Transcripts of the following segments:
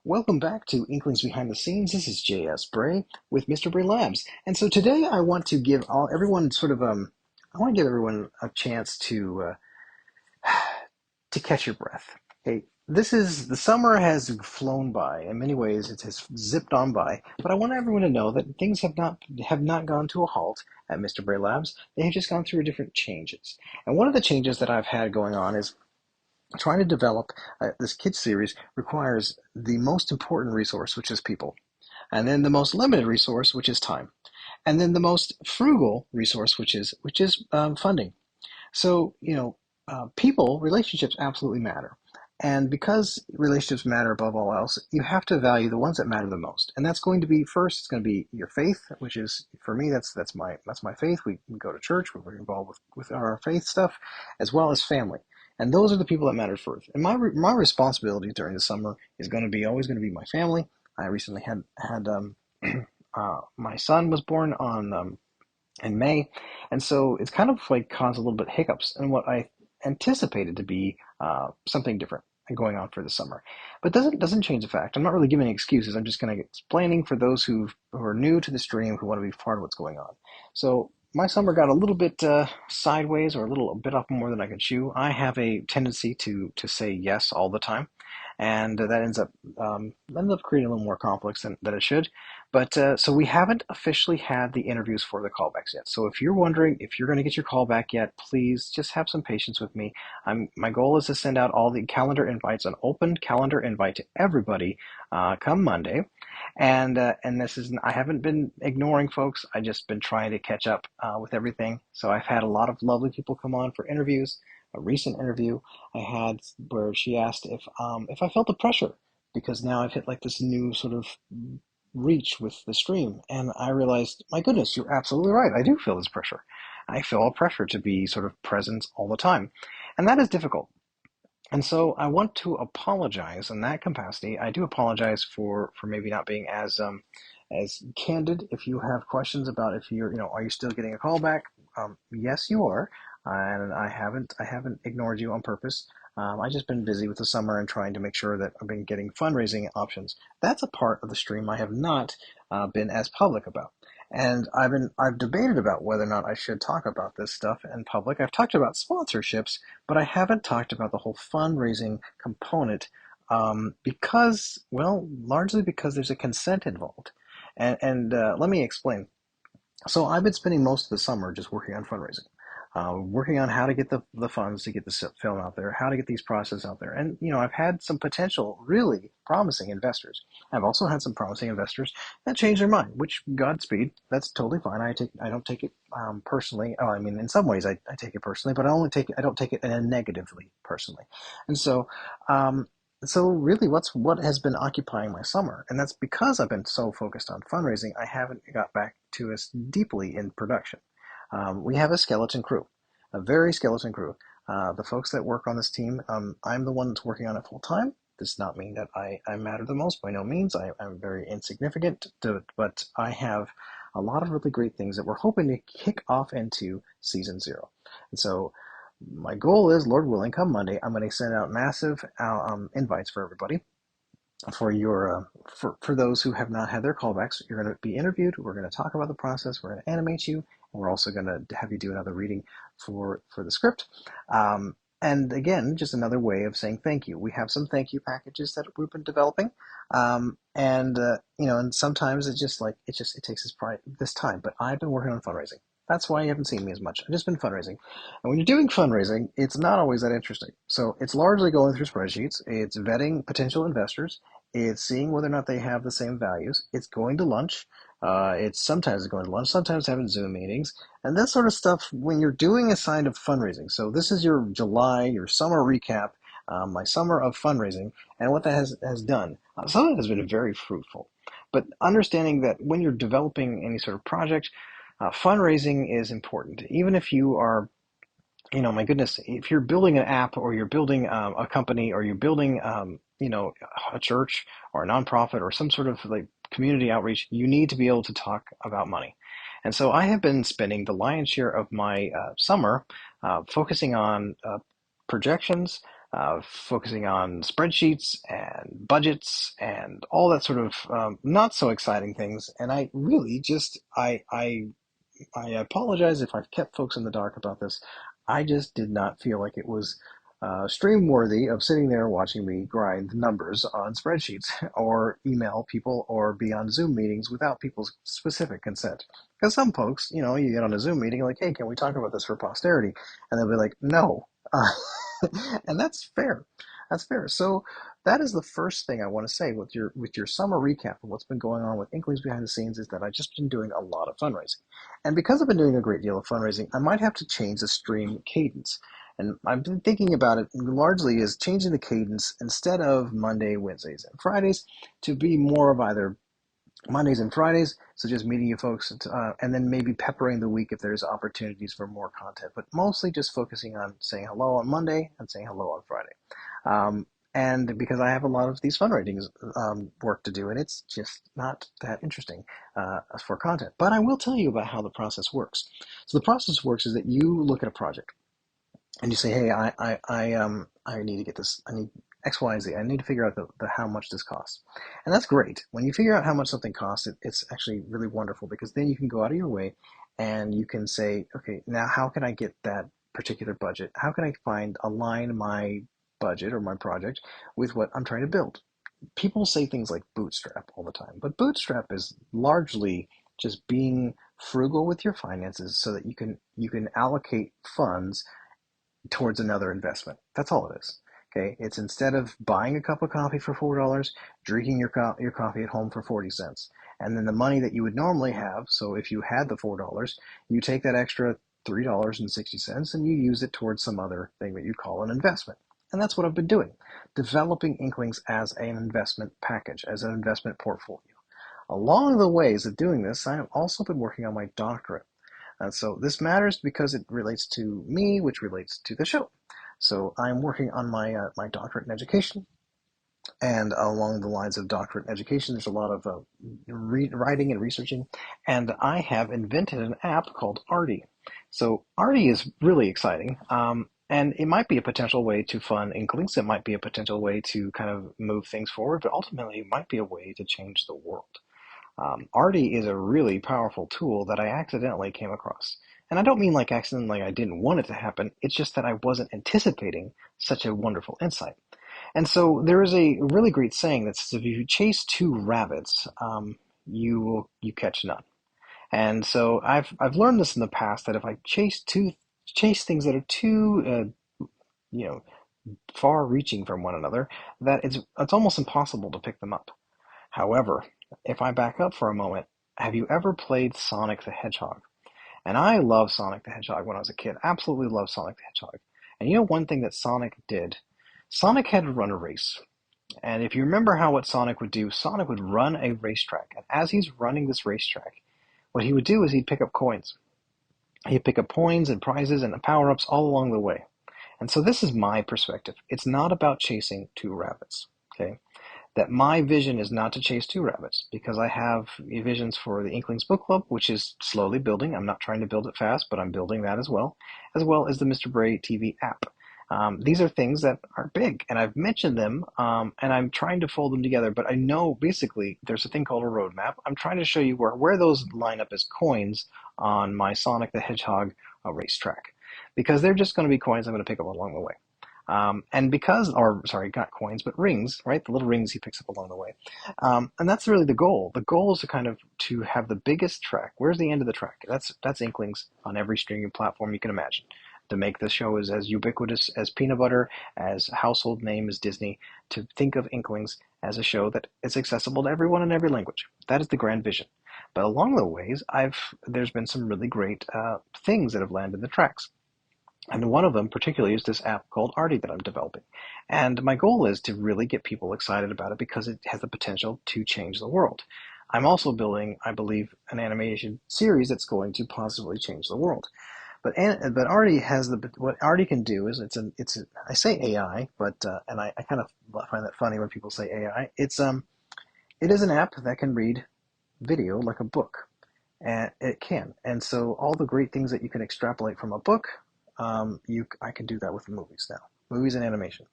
Welcome back to Inklings Behind the Scenes. This is J.S. Bray with Mr. Bray Labs. And so today I want to give everyone I want to give everyone a chance to catch your breath. Okay, the summer has flown by. In many ways, it has zipped on by. But I want everyone to know that things have not gone to a halt at Mr. Bray Labs. They have just gone through different changes. And one of the changes that I've had going on is trying to develop this kids series requires the most important resource, which is people, and then the most limited resource, which is time, and then the most frugal resource, which is funding. So, people, relationships absolutely matter. And because relationships matter above all else, you have to value the ones that matter the most. And that's going to be first, it's going to be your faith, which is for me, that's my faith. We go to church, we're involved with our faith stuff, as well as family. And those are the people that matter first. And my responsibility during the summer is going to be always going to be my family. I recently had my son was born on in May, and so it's kind of like caused a little bit hiccups in what I anticipated to be something different going on for the summer. But doesn't change the fact. I'm not really giving any excuses. I'm just going to explaining for those who are new to the stream who want to be part of what's going on. So my summer got a little bit sideways, or a bit off more than I could chew. I have a tendency to say yes all the time, and that ends up creating a little more conflicts than it should. But so we haven't officially had the interviews for the callbacks yet. So if you're wondering if you're going to get your callback yet, please just have some patience with me. My goal is to send out all the calendar invites, an open calendar invite to everybody come Monday. And I haven't been ignoring folks. I just been trying to catch up with everything. So I've had a lot of lovely people come on for interviews. A recent interview I had where she asked if I felt the pressure, because now I've hit like this new sort of reach with the stream. And I realized, my goodness, you're absolutely right. I do feel this pressure. I feel a pressure to be sort of present all the time. And that is difficult. And so I want to apologize in that capacity. I do apologize for maybe not being as candid. If you have questions about if are you still getting a call back? Yes, you are, and I haven't ignored you on purpose. I've just been busy with the summer and trying to make sure that I've been getting fundraising options. That's a part of the stream I have not been as public about. And I've debated about whether or not I should talk about this stuff in public. I've talked about sponsorships, but I haven't talked about the whole fundraising component largely because there's a consent involved. And let me explain. So I've been spending most of the summer just working on fundraising, working on how to get the funds to get the film out there, how to get these processes out there. And, I've had some potential, really promising investors. I've also had some promising investors that changed their mind, which Godspeed, that's totally fine. I don't take it personally. Oh, I mean, in some ways I take it personally, but I don't take it in a negatively personally. And so really what has been occupying my summer, and that's because I've been so focused on fundraising, I haven't got back to us deeply in production. We have a skeleton crew, a very skeleton crew. The folks that work on this team, I'm the one that's working on it full time. Does not mean that I matter the most, by no means. I'm very insignificant, but I have a lot of really great things that we're hoping to kick off into season 0. And so my goal is, Lord willing, come Monday, I'm going to send out massive invites for everybody. For those who have not had their callbacks, you're going to be interviewed. We're going to talk about the process. We're going to animate you, and we're also going to have you do another reading for the script. And again, just another way of saying thank you. We have some thank you packages that we've been developing, and sometimes it takes this time. But I've been working on fundraising. That's why you haven't seen me as much. I've just been fundraising. And when you're doing fundraising, it's not always that interesting. So it's largely going through spreadsheets. It's vetting potential investors. It's seeing whether or not they have the same values. It's going to lunch. It's sometimes going to lunch, sometimes having Zoom meetings, and that sort of stuff when you're doing a side of fundraising. So this is your your summer recap, my summer of fundraising, and what that has done. Some of it has been very fruitful. But understanding that when you're developing any sort of project, fundraising is important. Even if you are, my goodness, if you're building an app, or you're building a company, or you're building, a church or a nonprofit or some sort of like community outreach, you need to be able to talk about money. And so I have been spending the lion's share of my summer focusing on projections, focusing on spreadsheets and budgets and all that sort of not so exciting things. And I really just I apologize if I've kept folks in the dark about this. I just did not feel like it was stream worthy of sitting there watching me grind numbers on spreadsheets or email people or be on Zoom meetings without people's specific consent. Because some folks, you get on a Zoom meeting like, hey, can we talk about this for posterity? And they'll be like, no. And that's fair. That's fair. So that is the first thing I want to say with your summer recap of what's been going on with Inklings behind the scenes is that I've just been doing a lot of fundraising. And because I've been doing a great deal of fundraising, I might have to change the stream cadence. And I've been thinking about it largely as changing the cadence instead of Monday, Wednesdays, and Fridays to be more of either Mondays and Fridays, so just meeting you folks, and then maybe peppering the week if there's opportunities for more content, but mostly just focusing on saying hello on Monday and saying hello on Friday. And because I have a lot of these fundraising work to do, and it's just not that interesting for content. But I will tell you about how the process works. So the process works is that you look at a project and you say, hey, I need to get this. I need X, Y, and Z. I need to figure out the how much this costs, and that's great. When you figure out how much something costs, it's actually really wonderful because then you can go out of your way and you can say, okay, now how can I get that particular budget? How can I align my budget or my project with what I'm trying to build? People say things like bootstrap all the time, but bootstrap is largely just being frugal with your finances so that you can allocate funds towards another investment. That's all it is. Okay, it's instead of buying a cup of coffee for $4, drinking your coffee at home for 40 cents, and then the money that you would normally have. So if you had the $4, you take that extra $3.60 and you use it towards some other thing that you call an investment. And that's what I've been doing, developing Inklings as an investment package, as an investment portfolio. Along the ways of doing this, I have also been working on my doctorate. So this matters because it relates to me, which relates to the show. So I'm working on my doctorate in education, and along the lines of doctorate in education, there's a lot of writing and researching, and I have invented an app called Artie. So Artie is really exciting. And it might be a potential way to fund Inklings. It might be a potential way to kind of move things forward, but ultimately it might be a way to change the world. Artie is a really powerful tool that I accidentally came across. And I don't mean like accident, like I didn't want it to happen. It's just that I wasn't anticipating such a wonderful insight. And so there is a really great saying that says if you chase two rabbits, you catch none. And so I've learned this in the past that if I chase things that are too you know far reaching from one another, that it's almost impossible to pick them up. However, if I back up for a moment, have you ever played Sonic the Hedgehog? And I loved Sonic the Hedgehog when I was a kid. Absolutely loved Sonic the Hedgehog. And you know one thing that Sonic did? Sonic had to run a race. And if you remember what Sonic would do, Sonic would run a racetrack. And as he's running this racetrack, what he would do is he'd pick up coins. He'd pick up coins and prizes and power-ups all along the way. And so this is my perspective. It's not about chasing two rabbits. Okay? That my vision is not to chase two rabbits because I have visions for the Inklings Book Club, which is slowly building. I'm not trying to build it fast, but I'm building that as well as the Mr. Bray TV app. These are things that are big, and I've mentioned them, and I'm trying to fold them together, but I know basically there's a thing called a roadmap. I'm trying to show you where those line up as coins on my Sonic the Hedgehog racetrack because they're just going to be coins I'm going to pick up along the way. And because, or sorry, not coins, but rings, right? The little rings he picks up along the way. And that's really the goal. The goal is to have the biggest track. Where's the end of the track? That's Inklings on every streaming platform you can imagine. To make the show as ubiquitous as peanut butter, as household name as Disney, to think of Inklings as a show that is accessible to everyone in every language. That is the grand vision. But along the ways, there's been some really great things that have landed the tracks. And one of them particularly is this app called Artie that I'm developing. And my goal is to really get people excited about it because it has the potential to change the world. I'm also building, I believe, an animation series that's going to positively change the world. But Artie has what Artie can do is I say AI, but and I kind of find that funny when people say AI. It is an app that can read video like a book. And it can. And so all the great things that you can extrapolate from a book, I can do that with movies now, movies and animation.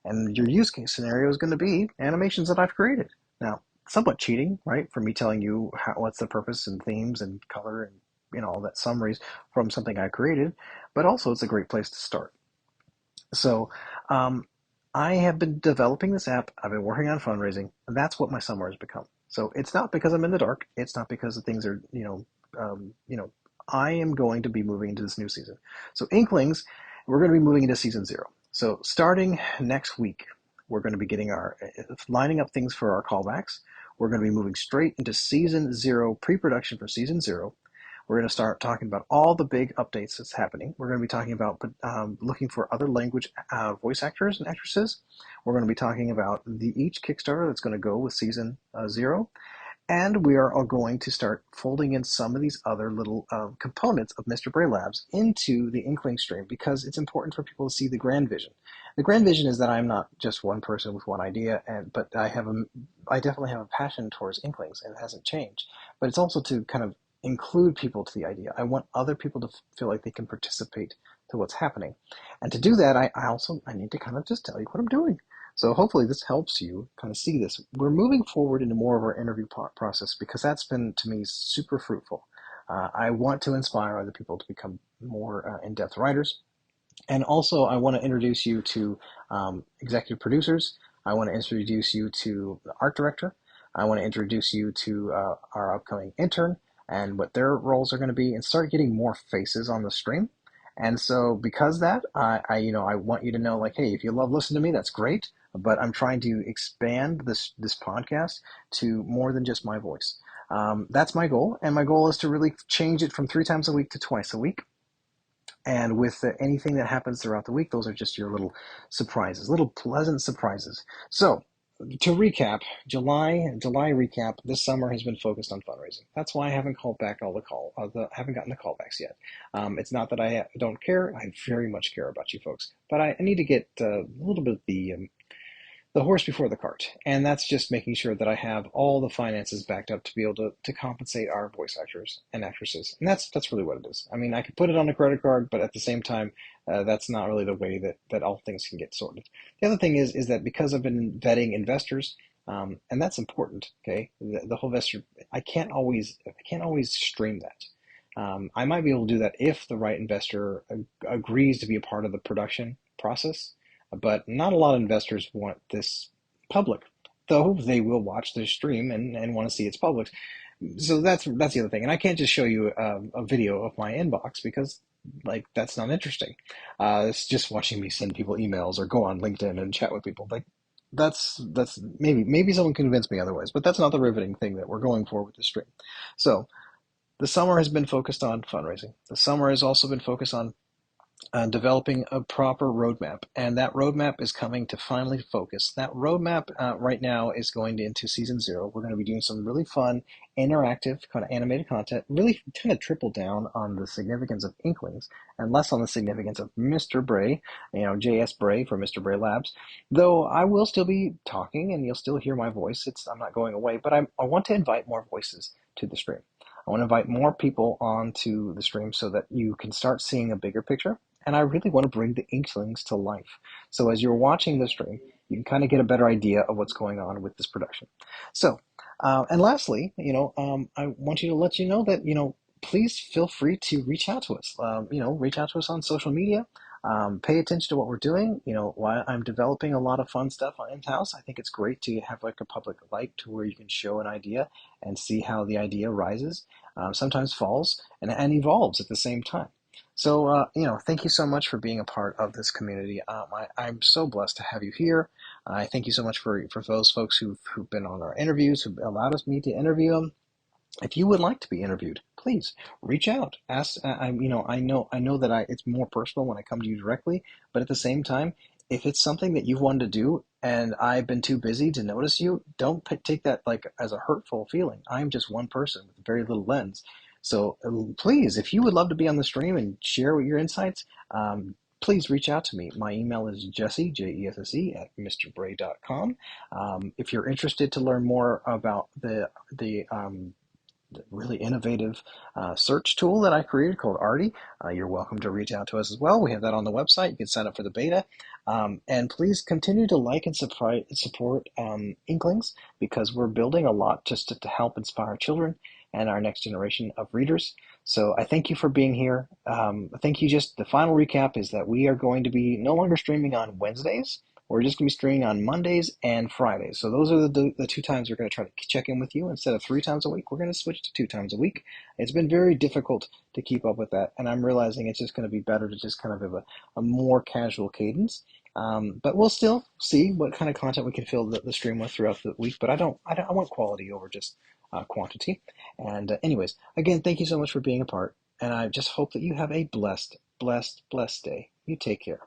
And your use case scenario is going to be animations that I've created. Now, somewhat cheating, right? For me telling you what's the purpose and themes and color and all that summaries from something I created, but also it's a great place to start. So, um, I have been developing this app. I've been working on fundraising. And that's what my summer has become. So it's not because I'm in the dark. It's not because the things are, I am going to be moving into this new season. So Inklings, we're going to be moving into season 0. So starting next week, we're going to be getting our lining up things for our callbacks. We're going to be moving straight into season 0, pre-production for season 0. We're going to start talking about all the big updates that's happening. We're going to be talking about looking for other language voice actors and actresses. We're going to be talking about each Kickstarter that's going to go with season 0. And we are all going to start folding in some of these other little components of Mr. Bray Labs into the Inkling stream because it's important for people to see the grand vision. The grand vision is that I'm not just one person with one idea, but I definitely have a passion towards Inklings, and it hasn't changed. But it's also to kind of include people to the idea. I want other people to feel like they can participate to what's happening. And to do that, I need to kind of just tell you what I'm doing. So hopefully this helps you kind of see this. We're moving forward into more of our interview process because that's been, to me, super fruitful. I want to inspire other people to become more in-depth writers. And also, I want to introduce you to executive producers. I want to introduce you to the art director. I want to introduce you to our upcoming intern and what their roles are going to be, and start getting more faces on the stream. And so, because of that, I want you to know, like, hey, if you love listening to me, that's great. But I'm trying to expand this podcast to more than just my voice. That's my goal, and my goal is to really change it from 3 times a week to twice a week. And with anything that happens throughout the week, those are just your little surprises, little pleasant surprises. So, to recap, July recap. This summer has been focused on fundraising. That's why I haven't called back haven't gotten the callbacks yet. It's not that I don't care. I very much care about you folks, but I need to get a little bit of the horse before the cart. And that's just making sure that I have all the finances backed up to be able to compensate our voice actors and actresses. And that's really what it is. I mean, I could put it on a credit card, but at the same time, that's not really the way that all things can get sorted. The other thing is that because I've been vetting investors, and that's important, okay? The whole investor, I can't always stream that. I might be able to do that if the right investor agrees to be a part of the production process, but not a lot of investors want this public, though they will watch the stream and want to see it's public. So that's the other thing. And I can't just show you a video of my inbox because like that's not interesting. It's just watching me send people emails or go on LinkedIn and chat with people. Like that's maybe someone convinced me otherwise, but that's not the riveting thing that we're going for with the stream. So the summer has been focused on fundraising. The summer has also been focused on developing a proper roadmap, and that roadmap is coming to finally focus. That roadmap right now is going into season 0. We're going to be doing some really fun, interactive, kind of animated content, really kind of triple down on the significance of Inklings and less on the significance of Mr. Bray, J.S. Bray for Mr. Bray Labs. Though I will still be talking and you'll still hear my voice. I'm not going away, but I want to invite more voices to the stream. I want to invite more people onto the stream so that you can start seeing a bigger picture. And I really want to bring the Inklings to life. So as you're watching the stream, you can kind of get a better idea of what's going on with this production. So, and lastly, I want you to let you know that, please feel free to reach out to us. Reach out to us on social media. Pay attention to what we're doing. While I'm developing a lot of fun stuff on in-house, I think it's great to have like a public light to where you can show an idea and see how the idea rises, sometimes falls, and evolves at the same time. So, thank you so much for being a part of this community. I'm so blessed to have you here. I thank you so much for those folks who've been on our interviews, who've allowed us me to interview them. If you would like to be interviewed, please reach out. Ask. I know that it's more personal when I come to you directly, but at the same time, if it's something that you've wanted to do and I've been too busy to notice you, don't take that like as a hurtful feeling. I'm just one person with very little lens. So please, if you would love to be on the stream and share your insights, please reach out to me. My email is Jesse, Jesse, at MrBray.com. If you're interested to learn more about the really innovative search tool that I created called Artie. You're welcome to reach out to us as well. We have that on the website. You can sign up for the beta. And please continue to like and support Inklings, because we're building a lot just to help inspire children and our next generation of readers. So I thank you for being here. Thank you. Just the final recap is that we are going to be no longer streaming on Wednesdays. We're just going to be streaming on Mondays and Fridays. So those are the two times we're going to try to check in with you. Instead of 3 times a week, we're going to switch to 2 times a week. It's been very difficult to keep up with that, and I'm realizing it's just going to be better to just kind of have a more casual cadence. But we'll still see what kind of content we can fill the stream with throughout the week. But I want quality over just quantity. And anyways, again, thank you so much for being a part. And I just hope that you have a blessed, blessed, blessed day. You take care.